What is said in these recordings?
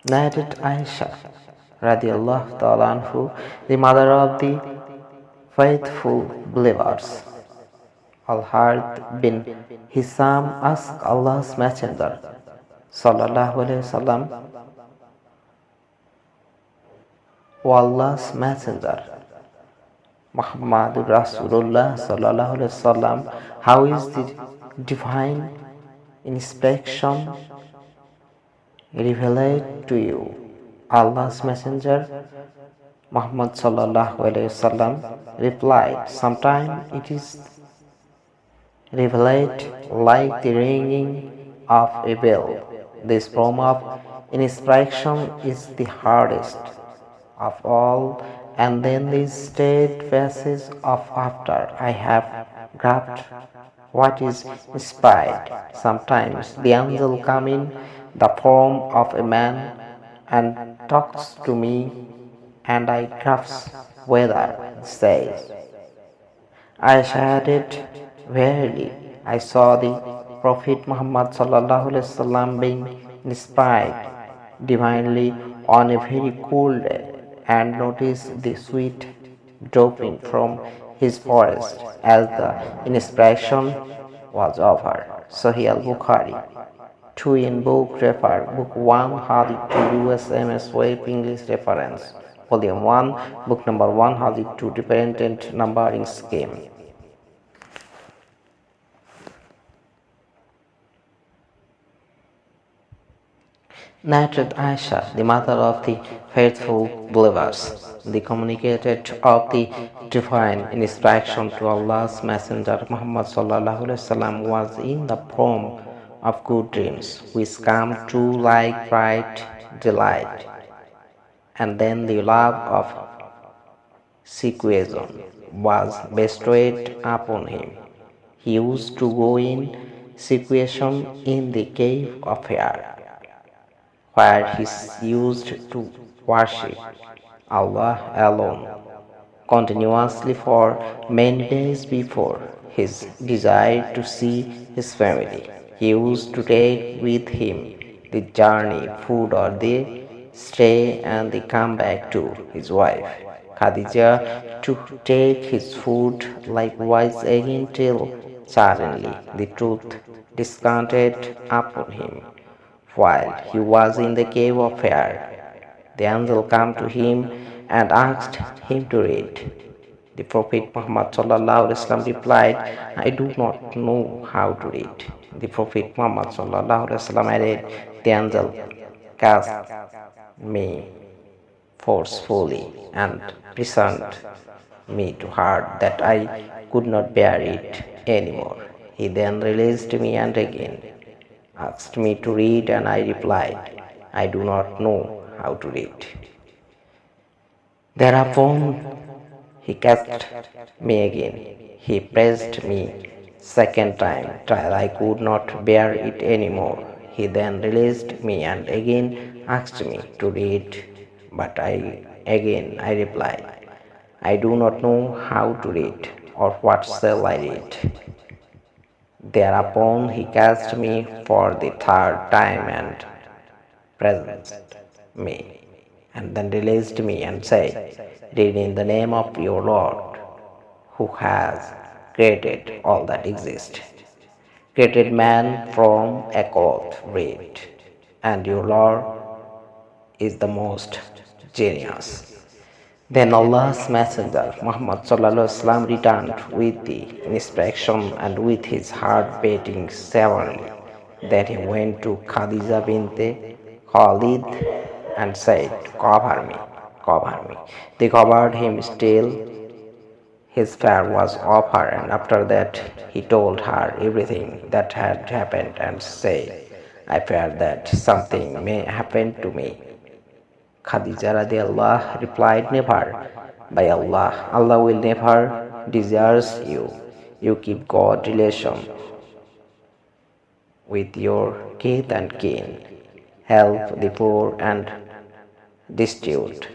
Narrated Aisha radiallahu ta'ala anhu, the mother of the faithful believers, Al-Harith bin Hisham asked Allah's Messenger sallallahu alaihi wasallam, O Allah's Messenger Muhammadur Rasulullah sallallahu alaihi wasallam, how is the divine inspection revealed to you? Allah's Messenger Muhammad sallallahu alaihi wasallam replied, sometimes it is revealed like the ringing of a bell. This form of inspection is the hardest of all, and then the state phases of after I have grasped what is inspired. Sometimes the angel come in the form of a man and talks to me, and I grasp whether says. I added, verily, I saw the Prophet Muhammad sallallahu alaihi wasallam being inspired divinely on a very cool day, and noticed the sweat dropping from his forest as the inspiration was over. Sahih al-Bukhari. 2 in book refer, Book 1, Hadith 2, USMS Web English Reference, Volume 1, Book number 1, Hadith 2, Dependent Numbering Scheme. Narrated Aisha, the mother of the faithful believers, the communicated of the divine instruction to Allah's Messenger Muhammad sallallahu alaihi wasallam was in the form of good dreams, which come true like bright delight, and then the love of sequestration was bestowed upon him. He used to go in sequestration in the cave of Hira, where he used to worship Allah alone continuously for many days before his desire to see his family. He used to take with him the journey, food or the stay and the come back to his wife Khadija to take his food likewise again till suddenly the truth descanted upon him. While he was in the cave of Hira, the angel came to him and asked him to read. The Prophet Muhammad sallallahu alaihi wasallam replied, I do not know how to read. The Prophet Muhammad sallallahu alaihi wasallam added, the angel cast me forcefully and pressured me to hard that I could not bear it anymore. He then released me and again asked me to read, and I replied, I do not know how to read. Thereupon he cast me again. He pressed me second time till I could not bear it anymore. He then released me and again asked me to read, but I replied, I do not know how to read, or what shall I read? Thereupon he cast me for the third time and praised me, and then released me and said, read in the name of your Lord, who has created all that exists, created man from a cloth, read, and your Lord is the most genius. Then Allah's Messenger Muhammad sallallahu alaihi wasallam returned with the inspection and with his heart beating severely. Then he went to Khadija binte Khalid and said, cover me, cover me. They covered him still. His fear was off her, and after that he told her everything that had happened and said, I fear that something may happen to me. Khadija radiallahu replied, never. By Allah, Allah will never desert you. You keep God relation with your kith and kin. Help the poor and destitute.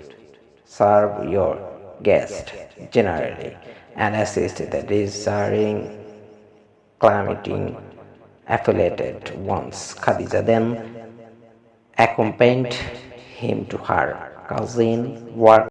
Serve your guest generally, and assist the desiring, calamiting, affiliated ones. Khadija then accompanied him to her cousin work